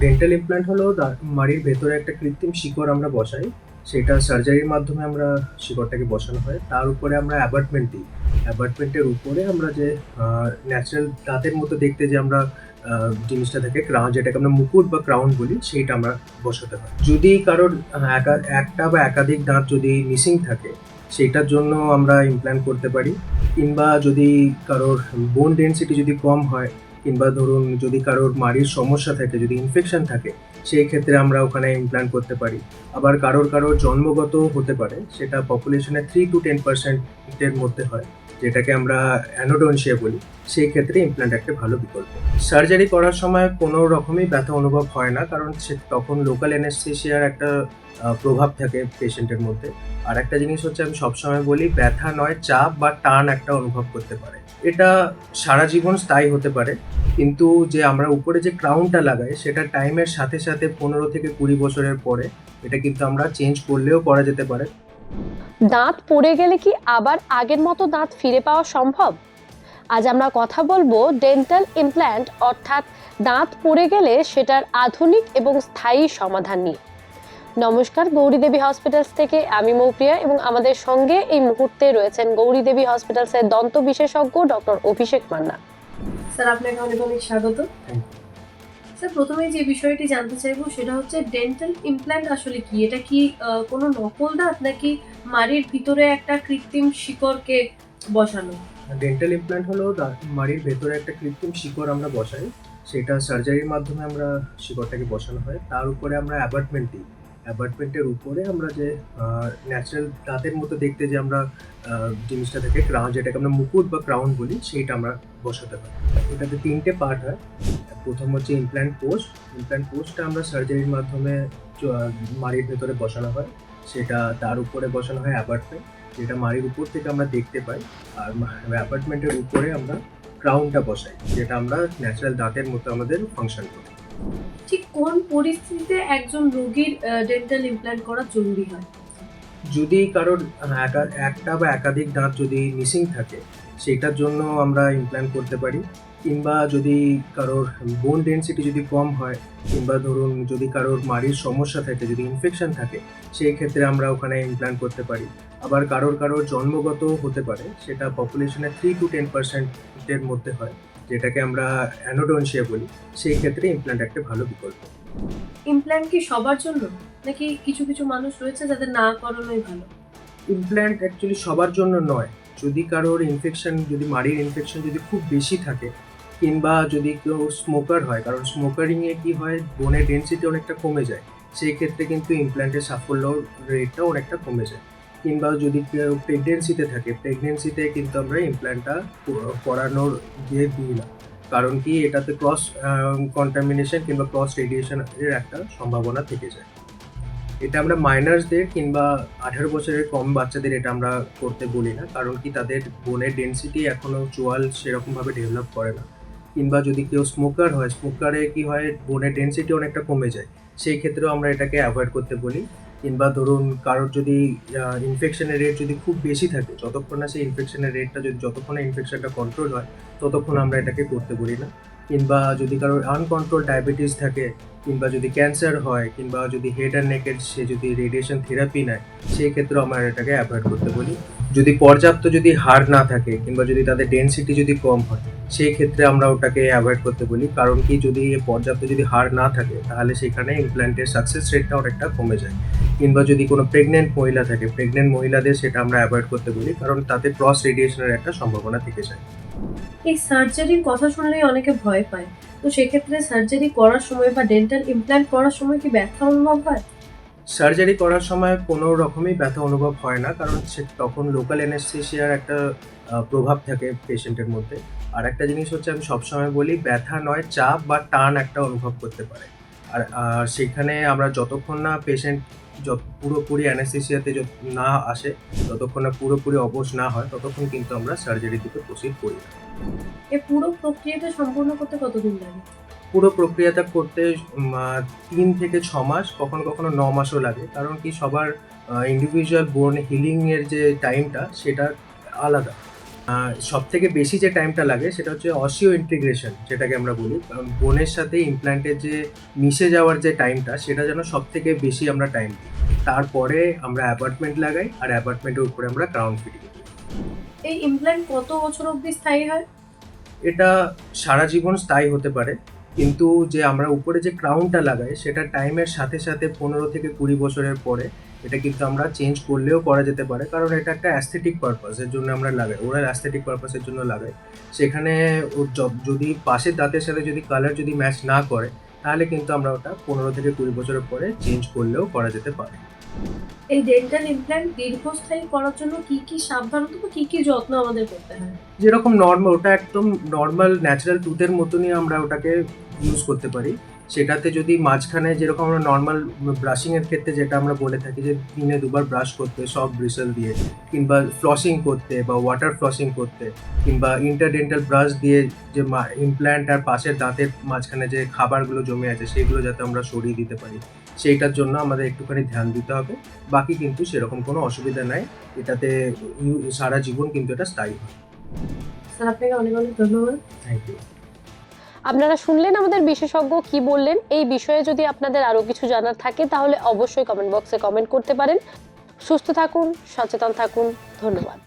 Dental implant হলো মাড়ির ভেতরে একটা কৃত্রিম শিকড় আমরা বসাই। সেটা সার্জারির মাধ্যমে আমরা শিকড়টাকে বসানো হয়। তার উপরে আমরা অ্যাবাটমেন্ট দিই। অ্যাবাটমেন্টের উপরে আমরা যে ন্যাচারাল দাঁতের মতো দেখতে যে আমরা জিনিসটা থাকে যেটাকে আমরা মুকুট বা ক্রাউন বলি, সেইটা আমরা বসাতে হয়। যদি কারোর একটা বা একাধিক দাঁত যদি মিসিং থাকে, সেইটার জন্য আমরা ইমপ্ল্যান্ট করতে পারি। কিংবা যদি কারোর বোন ডেনসিটি যদি কম হয়, কিংবা ধরুন যদি কারোর মাড়ির সমস্যা থাকে, যদি ইনফেকশন থাকে, সেই ক্ষেত্রে আমরা ওখানে ইমপ্ল্যান্ট করতে পারি। আবার কারোর জন্মগত হতে পারে, সেটা পপুলেশনের 3-10% মধ্যে হয়, যেটাকে আমরা অ্যানোডনসিয়া বলি। সেই ক্ষেত্রে ইমপ্ল্যান্ট একটা ভালো বিকল্প। সার্জারি করার সময় কোনো রকমই ব্যথা অনুভব হয় না, কারণ তখন লোকাল অ্যানেস্থেসিয়ার একটা প্রভাব থাকে পেশেন্টের মধ্যে। আর একটা জিনিস হচ্ছে, আমি সবসময় বলি, ব্যথা নয়, চাপ বা টান একটা অনুভব করতে পারে। এটা সারা জীবন স্থায়ী হতে পারে, কিন্তু যে আমরা উপরে যে ক্রাউনটা লাগাই, সেটা টাইমের সাথে সাথে 15 থেকে 20 বছরের পরে এটা কিন্তু আমরা চেঞ্জ করলেও করা যেতে পারে। দাঁত পড়ে গেলে কি আবার আগের মতো দাঁত ফিরে পাওয়া সম্ভব? আজ আমরা কথা বলবো ডেন্টাল ইমপ্ল্যান্ট অর্থাৎ দাঁত পড়ে গেলে সেটার আধুনিক এবং স্থায়ী সমাধান নিয়ে। নমস্কার, গৌরী দেবী হসপিটালস থেকে আমি মৌপ্রিয়া, এবং আমাদের সঙ্গে এই মুহূর্তে রয়েছেন গৌরী দেবী হসপিটালসের দন্ত বিশেষজ্ঞ ডক্টর অভিষেক মান্না। স্যার, আপনাকে অনেক অনেক স্বাগত। স্যার, প্রথমে যে বিষয়টি জানতে চাইবো সেটা হচ্ছে ডেন্টাল ইমপ্ল্যান্ট আসলে কি? এটা কি কোনো নকল দাঁত, নাকি মাড়ির ভিতরে একটা কৃত্রিম শিকড়কে বসানো? ডেন্টাল ইমপ্ল্যান্ট হলো মাড়ির ভেতরে একটা কৃত্রিম শিকড় আমরা বসাই। সেটা সার্জারির মাধ্যমে আমরা শিকড়টাকে বসানো হয়। তার উপরে আমরা অ্যাবাটমেন্ট দিই। অ্যাবাটমেন্টের উপরে আমরা যে ন্যাচারাল দাঁতের মতো দেখতে যে আমরা জিনিসটা থাকে যেটাকে আমরা মুকুট বা ক্রাউন বলি, সেইটা আমরা বসাতে হয়। এটাতে 3টে পার্ট হয়। প্রথম হচ্ছে ইমপ্ল্যান্ট পোস্ট। ইমপ্ল্যান্ট পোস্টটা আমরা সার্জারির মাধ্যমে মাড়ির ভেতরে বসানো হয়। সেটা তার উপরে বসানো হয় অ্যাবাটমেন্ট, যেটা মাড়ির উপর থেকে আমরা দেখতে পাই। আর অ্যাপার্টমেন্টের উপরে আমরা ক্রাউনটা বসাই, যেটা আমরা ন্যাচারাল দাঁতের মতো আমাদের ফাংশন করি। ঠিক কোন পরিস্থিতিতে একজন রোগীর ডেন্টাল ইমপ্ল্যান্ট করা জরুরি হয়? যদি কারোর একটা বা একাধিক দাঁত যদি মিসিং থাকে, সেটার জন্য আমরা ইমপ্ল্যান্ট করতে পারি। কিংবা যদি কারোর বোন ডেনসিটি যদি কম হয়, কিংবা ধরুন যদি কারোর মাড়ির সমস্যা থাকে, যদি ইনফেকশন থাকে, সেই ক্ষেত্রে আমরা ওখানে ইমপ্ল্যান্ট করতে পারি। আবার কারোর জন্মগত হতে পারে, সেটা পপুলেশনের 3-10% মধ্যে হয়, যেটাকে আমরা অ্যানোডনসিয়া বলি। সেই ক্ষেত্রে ইমপ্ল্যান্ট একটা ভালো বিকল্প। ইমপ্ল্যান্ট কি সবার জন্য, নাকি কিছু কিছু মানুষ রয়েছে যাদের না করানোই ভালো? ইমপ্ল্যান্ট অ্যাকচুয়ালি সবার জন্য নয়। যদি কারোর যদি মাড়ির ইনফেকশন যদি খুব বেশি থাকে, কিংবা যদি কেউ স্মোকার হয়, কারণ স্মোকারিংয়ে কি হয়, বোনের ডেনসিটি অনেকটা কমে যায়, সেই ক্ষেত্রে কিন্তু ইমপ্ল্যান্টের সাফল্য রেটটা অনেকটা কমে যায়। কিংবা যদি কেউ প্রেগনেন্সিতে কিন্তু আমরা ইমপ্ল্যান্টটা করানোর দিই না। কারণ কি, এটাতে ক্রস কন্টামিনেশন কিংবা ক্রস রেডিয়েশনের একটা সম্ভাবনা থেকে যায়। এটা আমরা মাইনার্সদের কিংবা 18 বছরের কম বাচ্চাদের এটা আমরা করতে বলি না, কারণ কি তাদের বোনের ডেনসিটি এখনো চোয়াল সেরকমভাবে ডেভেলপ করে না। কিংবা যদি কেউ স্মোকার হয়, স্মোকারে কি হয়, বোনের ডেনসিটি অনেকটা কমে যায়, সেই ক্ষেত্রেও আমরা এটাকে অ্যাভয়েড করতে বলি। কিংবা ধরুন কারোর যদি ইনফেকশনের রেট যদি খুব বেশি থাকে, যতক্ষণ না সেই ইনফেকশনের রেটটা যতক্ষণ না ইনফেকশনটা কন্ট্রোল হয়, ততক্ষণ আমরা এটাকে করতে বলি না। কিংবা যদি কারোর আনকন্ট্রোল ডায়াবেটিস থাকে, কিংবা যদি ক্যান্সার হয়, কিংবা যদি হেড অ্যান্ড নেকের সে যদি রেডিয়েশন থেরাপি নেয়, সেই ক্ষেত্রেও আমরা এটাকে অ্যাভয়েড করতে বলি। যদি পর্যাপ্ত যদি হাড় না থাকে, কিংবা যদি তাদের ডেনসিটি যদি কম হয়, সেই ক্ষেত্রে আমরা ওটাকে অ্যাভয়েড করতে বলি। কারণ কি, যদি পর্যাপ্ত যদি হাড় না থাকে, তাহলে সেখানে ইমপ্ল্যান্টের সাকসেস রেটটা অনেকটা কমে যায়। কিংবা যদি কোনো প্রেগনেন্ট মহিলা থাকে, প্রেগনেন্ট মহিলাদের সেটা আমরা অ্যাভয়েড করতে বলি, কারণ তাতে ক্রস রেডিয়েশনের একটা সম্ভাবনা থেকে যায়। এই সার্জারির কথা শুনলেই অনেকে ভয় পায়, তো সেক্ষেত্রে সার্জারি করার সময় বা ডেন্টাল ইমপ্ল্যান্ট করার সময় কি ব্যথা অনুভব হয়? সার্জারি করার সময় কোনো রকমই ব্যথা অনুভব হয় না, কারণ তখন লোকাল অ্যানেস্থেসিয়ার একটা প্রভাব থাকে পেশেন্টের মধ্যে। আর একটা জিনিস হচ্ছে, আমি সবসময় বলি, ব্যথা নয়, চাপ বা টান একটা অনুভব করতে পারে। আর সেখানে আমরা যতক্ষণ না পেশেন্ট পুরোপুরি অ্যানেস্থেসিয়াতে না আসে, ততক্ষণ না পুরোপুরি অবশ না হয়, ততক্ষণ কিন্তু আমরা সার্জারির দিকে প্রসিড করি না। এই পুরো প্রক্রিয়াটা সম্পূর্ণ করতে কতদিন লাগে? পুরো প্রক্রিয়াটা করতে 3 থেকে 6 মাস, কখনো কখনো 9 মাসও লাগে। কারণ কি, সবার ইন্ডিভিজুয়াল বোন হিলিংয়ের যে টাইমটা, সেটা আলাদা। সব থেকে বেশি যে টাইমটা লাগে সেটা হচ্ছে অসিও ইন্টিগ্রেশন, যেটাকে আমরা বলি, কারণ বোনের সাথে ইমপ্ল্যান্টের যে মিশে যাওয়ার যে টাইমটা, সেটা যেন সব থেকে বেশি আমরা টাইম দিই। তারপরে আমরা অ্যাপার্টমেন্ট লাগাই, আর অ্যাপার্টমেন্টের উপরে আমরা ক্রাউন ফিটিং করি। এই ইমপ্ল্যান্ট কত বছর অবধি স্থায়ী হয়? এটা সারা জীবন স্থায়ী হতে পারে, কিন্তু যে আমরা উপরে যে ক্রাউনটা লাগাই সেটা টাইমের সাথে সাথে 15 থেকে 20 বছরের পরে এটা কিন্তু আমরা চেঞ্জ করলেও করা যেতে পারে, কারণ এটা একটা অ্যাস্থেটিক পারপাসের জন্য আমরা লাগাই, ওরা অ্যাস্থেটিক পারপাসের জন্য লাগাই। সেখানে যদি পাশের দাঁতের সাথে যদি কালার যদি ম্যাচ না করে, তাহলে কিন্তু আমরা ওটা 15 থেকে 20 বছরের পরে চেঞ্জ করলেও করা যেতে পারে। এই ডেন্টাল ইমপ্ল্যান্ট দীর্ঘস্থায়ী করার জন্য কি কি সাবধানতা বা কি কি যত্ন আমাদের করতে হয়? যেরকম নর্মাল, ওটা একদম নর্মাল ন্যাচারাল টুথের মতনই আমরা ওটাকে ইউজ করতে পারি। সেটাতে যদি মাঝখানে যেরকম আমরা নর্মাল ব্রাশিংয়ের ক্ষেত্রে যেটা আমরা বলে থাকি যে দিনে 2 বার ব্রাশ করতে সব ব্রিসেল দিয়ে, কিংবা ফ্লসিং করতে বা ওয়াটার ফ্লসিং করতে, কিংবা ইন্টারডেন্টাল ব্রাশ দিয়ে যে ইমপ্ল্যান্ট আর পাশের দাঁতের মাঝখানে যে খাবারগুলো জমে আছে সেগুলো যাতে আমরা সরিয়ে দিতে পারি, সেইটার জন্য আমাদের একটুখানি ধ্যান দিতে হবে। বাকি কিন্তু সেরকম কোনো অসুবিধা নাই, এটাতে সারা জীবন কিন্তু এটা স্থায়ী হয়। স্যার আপনাকে অনেক অনেক ধন্যবাদ। Thank you. আপনারা শুনলেন আমাদের বিশেষজ্ঞ কি বললেন। এই বিষয়ে যদি আপনাদের আরো কিছু জানার থাকে তাহলে অবশ্যই কমেন্ট বক্সে কমেন্ট করতে পারেন। সুস্থ থাকুন, সচেতন থাকুন। ধন্যবাদ।